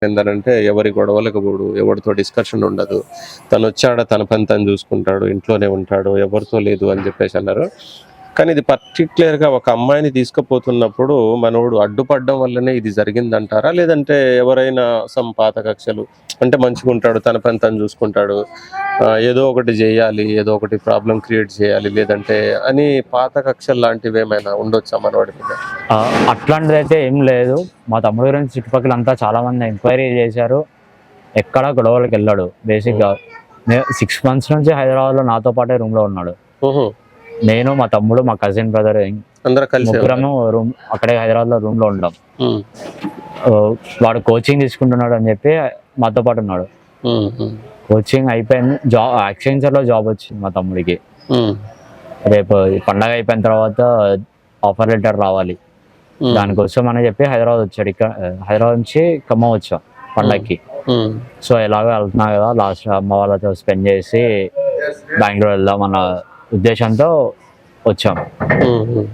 ఏందనంటే ఎవరి గొడవలకు పోడు, ఎవరితో డిస్కషన్ ఉండదు. తనొచ్చాడ తన పని తను చూసుకుంటాడు, ఇంట్లోనే ఉంటాడు, ఎవరితో లేదు అని చెప్పేసి అన్నారు. కానీ ఇది పర్టిక్యులర్‌గా ఒక అమ్మాయిని తీసుకుపోతున్నప్పుడు మనోడు అడ్డుపడడం వల్లనే ఇది జరిగిందంటారా? లేదంటే ఎవరైనా పాత కక్షలు అంటే మంచిగుంటాడు, తన పని తను చూసుకుంటాడు, ఏదో ఒకటి జేయాలి, ఏదో ఒకటి ప్రాబ్లమ్ క్రియేట్ చేయాలి, లేదంటే అని పాత కక్షలు లాంటివేమైనా ఉండొచ్చా మనోడి మీద? అట్లాంటిదైతే ఏం లేదు. మా తమ్ముడు గురించి చుట్టుపక్కలంతా చాలా మంది ఎంక్వైరీ చేశారు. ఎక్కడ గొడవలకెళ్ళాడు. బేసిక్‌గా 6 మంత్స్ నుంచి హైదరాబాద్‌లో నాతో పాటే రూమ్‌లో ఉన్నాడు. ఓహో! నేను, మా తమ్ముడు, మా కజిన్ బ్రదర్ అందరూ కలిసే ముగ్గురము అక్కడే హైదరాబాద్‌లో రూమ్‌లో ఉంటాం. హ్మ్. వాడు కోచింగ్ తీసుకుంటున్నాడు అని చెప్పి మాతో పాటు ఉన్నాడు. కోచింగ్ అయిపోయింది. యాక్సెంచర్‌లో జాబ్ వచ్చింది మా తమ్ముడికి. రేపు ఈ పండగ అయిపోయిన తర్వాత ఆఫర్ లెటర్ రావాలి. దానికోసం అని చెప్పి హైదరాబాద్ వచ్చాడు. హైదరాబాద్ నుంచి ఖమ్మం వచ్చాం పండగకి. సో ఎలాగో వెళ్తున్నా కదా, లాస్ట్ అమ్మ వాళ్ళతో స్పెండ్ చేసి బెంగళూరు వెళ్దాం అన్న ఉద్దేశంతో వచ్చాం.